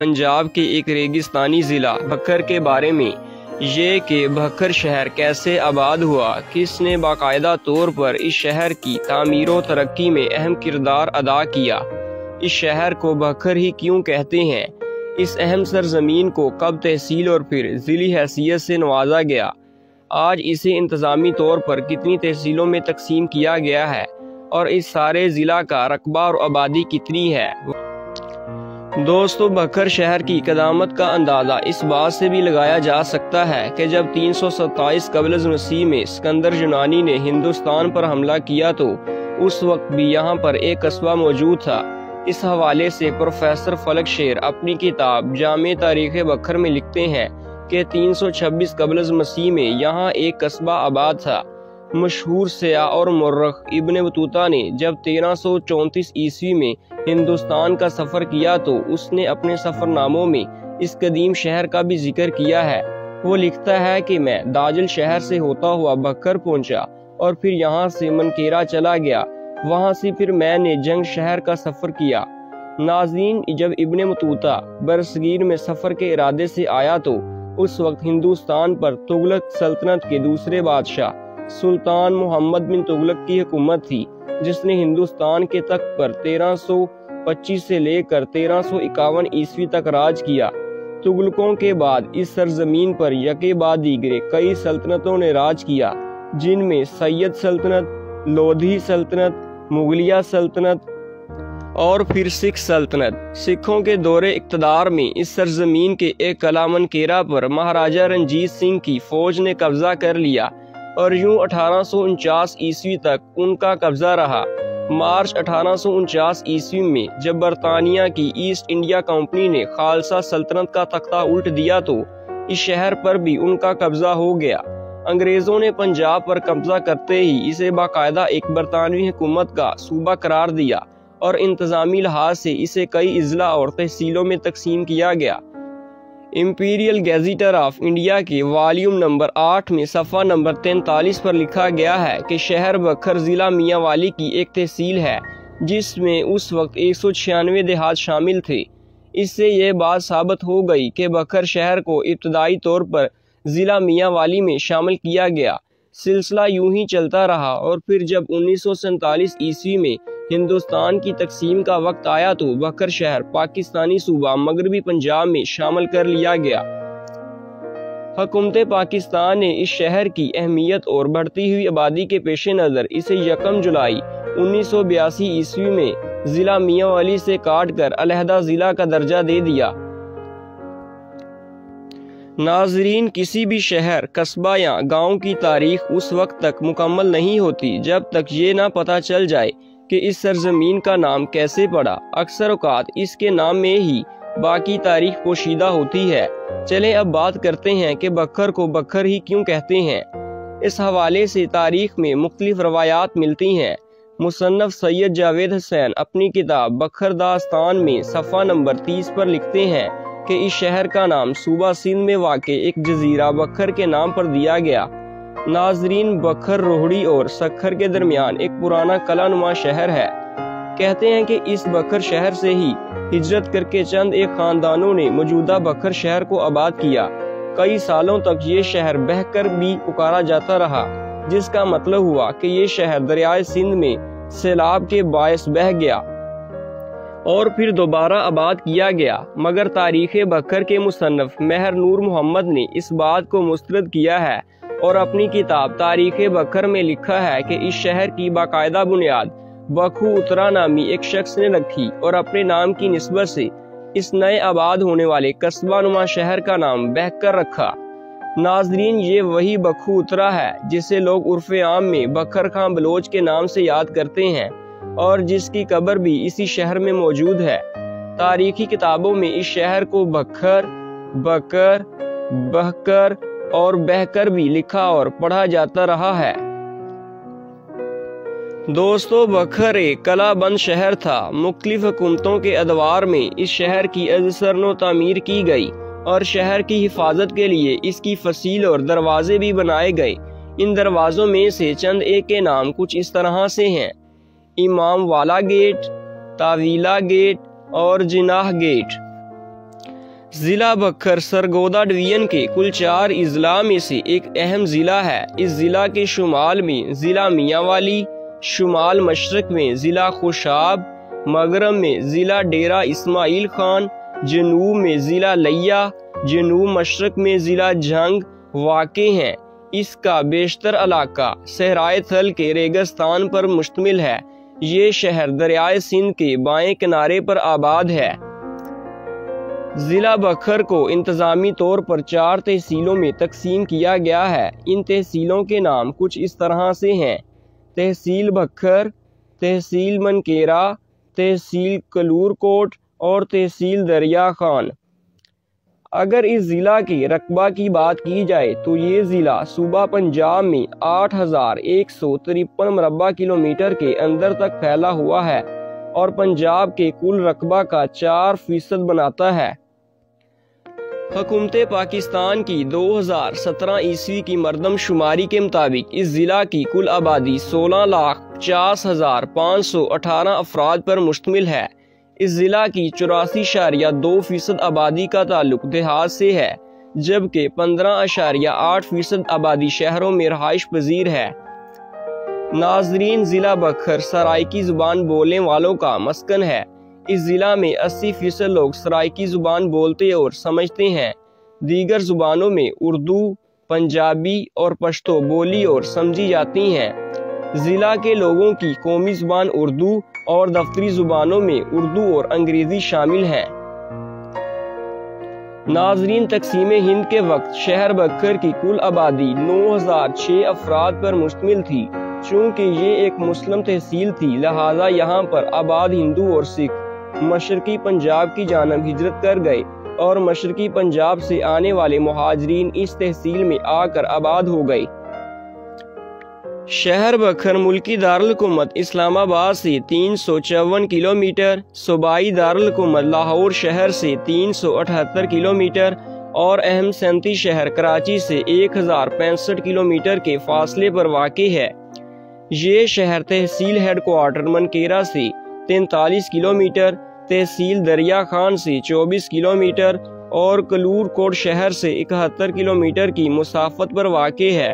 پنجاب کے ایک ریگستانی ضلع بھکر کے بارے میں، یہ کہ بھکر شہر کیسے آباد ہوا، کس نے باقاعدہ طور پر اس شہر کی تعمیر و ترقی میں اہم کردار ادا کیا، اس شہر کو بھکر ہی کیوں کہتے ہیں، اس اہم سرزمین کو کب تحصیل اور پھر ضلعی حیثیت سے نوازا گیا، آج اسے انتظامی طور پر کتنی تحصیلوں میں تقسیم کیا گیا ہے، اور اس سارے ضلع کا رقبہ اور آبادی کتنی ہے۔ دوستو، بھکر شہر کی قدامت کا اندازہ اس بات سے بھی لگایا جا سکتا ہے کہ جب 327 قبل از مسیح میں اسکندر یونانی نے ہندوستان پر حملہ کیا تو اس وقت بھی یہاں پر ایک قصبہ موجود تھا۔ اس حوالے سے پروفیسر فلک شیر اپنی کتاب جامع تاریخ بھکر میں لکھتے ہیں کہ 326 قبل از مسیح میں یہاں ایک قصبہ آباد تھا۔ مشہور سیاح اور مورخ ابن بطوطہ نے جب 1334 عیسوی میں ہندوستان کا سفر کیا تو اس نے اپنے سفر ناموں میں اس قدیم شہر کا بھی ذکر کیا ہے۔ وہ لکھتا ہے کہ میں داجل شہر سے ہوتا ہوا بھکر پہنچا اور پھر یہاں سے منکیرا چلا گیا، وہاں سے پھر میں نے جنگ شہر کا سفر کیا۔ ناظرین، جب ابن بطوطہ برصغیر میں سفر کے ارادے سے آیا تو اس وقت ہندوستان پر تغلق سلطنت کے دوسرے بادشاہ سلطان محمد بن تغلق کی حکومت تھی، جس نے ہندوستان کے تخت پر 1325 سے لے کر 1351 عیسوی تک راج کیا۔ تغلقوں کے بعد اس سرزمین پر یکے بعد دیگرے کئی سلطنتوں نے راج کیا، جن میں سید سلطنت، لودھی سلطنت، مغلیہ سلطنت اور پھر سکھ سلطنت۔ سکھوں کے دور اقتدار میں اس سرزمین کے ایک قلعہ منکیرا پر مہاراجہ رنجیت سنگھ کی فوج نے قبضہ کر لیا اور یوں 1849 عیسوی تک ان کا قبضہ رہا۔ مارچ 1849 عیسوی میں جب برطانیہ کی ایسٹ انڈیا کمپنی نے خالصہ سلطنت کا تختہ الٹ دیا تو اس شہر پر بھی ان کا قبضہ ہو گیا۔ انگریزوں نے پنجاب پر قبضہ کرتے ہی اسے باقاعدہ ایک برطانوی حکومت کا صوبہ قرار دیا اور انتظامی لحاظ سے اسے کئی اضلاع اور تحصیلوں میں تقسیم کیا گیا۔ امپیریل گیزیٹر آف انڈیا کے والیوم نمبر 8 میں صفحہ نمبر 43 پر لکھا گیا ہے کہ شہر بھکر ضلع میاں والی کی ایک تحصیل ہے، جس میں اس وقت 196 دیہات شامل تھے۔ اس سے یہ بات ثابت ہو گئی کہ بھکر شہر کو ابتدائی طور پر ضلع میاں والی میں شامل کیا گیا۔ سلسلہ یوں ہی چلتا رہا اور پھر جب 1947 عیسوی میں ہندوستان کی تقسیم کا وقت آیا تو بھکر شہر پاکستانی صوبہ مغربی پنجاب میں شامل کر لیا گیا۔ حکومت پاکستان نے اس شہر کی اہمیت اور بڑھتی ہوئی آبادی کے پیش نظر اسے 1 جولائی 1982 عیسوی میں ضلع میاں والی سے کاٹ کر علیحدہ ضلع کا درجہ دے دیا۔ ناظرین، کسی بھی شہر، قصبہ یا گاؤں کی تاریخ اس وقت تک مکمل نہیں ہوتی جب تک یہ نہ پتہ چل جائے کہ اس سرزمین کا نام کیسے پڑا۔ اکثر اوقات اس کے نام میں ہی باقی تاریخ پوشیدہ ہوتی ہے۔ چلیں اب بات کرتے ہیں کہ بھکر کو بھکر ہی کیوں کہتے ہیں۔ اس حوالے سے تاریخ میں مختلف روایات ملتی ہیں۔ مصنف سید جاوید حسین اپنی کتاب بھکر داستان میں صفحہ نمبر 30 پر لکھتے ہیں کہ اس شہر کا نام صوبہ سندھ میں واقع ایک جزیرہ بھکر کے نام پر دیا گیا۔ ناظرین، بھکر روہڑی اور سکھر کے درمیان ایک پرانا قلعہ نما شہر ہے۔ کہتے ہیں کہ اس بھکر شہر سے ہی ہجرت کر کے چند ایک خاندانوں نے موجودہ بھکر شہر کو آباد کیا۔ کئی سالوں تک یہ شہر بہکر بھی پکارا جاتا رہا، جس کا مطلب ہوا کہ یہ شہر دریائے سندھ میں سیلاب کے باعث بہہ گیا اور پھر دوبارہ آباد کیا گیا، مگر تاریخ بھکر کے مصنف مہر نور محمد نے اس بات کو مسترد کیا ہے اور اپنی کتاب تاریخ بھکر میں لکھا ہے کہ اس شہر کی باقاعدہ بنیاد بکھو اترا نامی ایک شخص نے رکھی اور اپنے نام کی نسبت سے اس نئے آباد ہونے والے قصبہ نما شہر کا نام بھکر رکھا۔ ناظرین، یہ وہی بکھو اترا ہے جسے لوگ عرف عام میں بکھر خان بلوچ کے نام سے یاد کرتے ہیں اور جس کی قبر بھی اسی شہر میں موجود ہے۔ تاریخی کتابوں میں اس شہر کو بکھر، بکر، بہکر اور بہکر بھی لکھا اور پڑھا جاتا رہا ہے۔ دوستو، بھکر ایک قلعہ بند شہر تھا۔ مختلف حکومتوں کے ادوار میں اس شہر کی ازسر و تعمیر کی گئی اور شہر کی حفاظت کے لیے اس کی فصیل اور دروازے بھی بنائے گئے۔ ان دروازوں میں سے چند ایک کے نام کچھ اس طرح سے ہیں: امام والا گیٹ، تاویلا گیٹ اور جناح گیٹ۔ ضلع بکھر سرگودا ڈویژن کے کل 4 اضلاع میں سے ایک اہم ضلع ہے۔ اس ضلع کے شمال میں ضلع میاں والی، شمال مشرق میں ضلع خوشاب، مغرب میں ضلع ڈیرہ اسماعیل خان، جنوب میں ضلع لیا، جنوب مشرق میں ضلع جھنگ واقع ہیں۔ اس کا بیشتر علاقہ صحرائے تھل کے ریگستان پر مشتمل ہے۔ یہ شہر دریائے سندھ کے بائیں کنارے پر آباد ہے۔ ضلع بکھر کو انتظامی طور پر 4 تحصیلوں میں تقسیم کیا گیا ہے۔ ان تحصیلوں کے نام کچھ اس طرح سے ہیں: تحصیل بکھر، تحصیل منکیرا، تحصیل کلور کوٹ اور تحصیل دریا خان۔ اگر اس ضلع کے رقبہ کی بات کی جائے تو یہ ضلع صوبہ پنجاب میں 8153 مربع کلومیٹر کے اندر تک پھیلا ہوا ہے اور پنجاب کے کل رقبہ کا 4% بناتا ہے۔ حکومت پاکستان کی 2017 عیسوی کی مردم شماری کے مطابق اس ضلع کی کل آبادی 16,50,518 افراد پر مشتمل ہے۔ اس ضلع کی 84.2% آبادی کا تعلق دیہات سے ہے، جبکہ 15.8% آبادی شہروں میں رہائش پذیر ہے۔ ناظرین، ضلع بکھر سرائیکی زبان بولنے والوں کا مسکن ہے۔ اس ضلع میں 80% لوگ سرائیکی زبان بولتے اور سمجھتے ہیں۔ دیگر زبانوں میں اردو، پنجابی اور پشتو بولی اور سمجھی جاتی ہیں۔ ضلع کے لوگوں کی قومی زبان اردو اور دفتری زبانوں میں اردو اور انگریزی شامل ہیں۔ ناظرین، تقسیم ہند کے وقت شہر بکھر کی کل آبادی 9006 افراد پر مشتمل تھی۔ چونکہ یہ ایک مسلم تحصیل تھی، لہذا یہاں پر آباد ہندو اور سکھ مشرقی پنجاب کی جانب ہجرت کر گئے اور مشرقی پنجاب سے آنے والے مہاجرین اس تحصیل میں آ کر آباد ہو گئے۔ شہر بکھر ملکی دارالحکومت اسلام آباد سے 354 کلومیٹر، صوبائی دارالحکومت لاہور شہر سے 378 کلومیٹر اور اہم صنعتی شہر کراچی سے 1065 کلومیٹر کے فاصلے پر واقع ہے۔ یہ شہر تحصیل ہیڈ کوارٹر منکیرا سے 43 کلومیٹر، تحصیل دریا خان سے 24 کلومیٹر اور کلور کوٹ شہر سے 71 کلومیٹر کی مسافت پر واقع ہے۔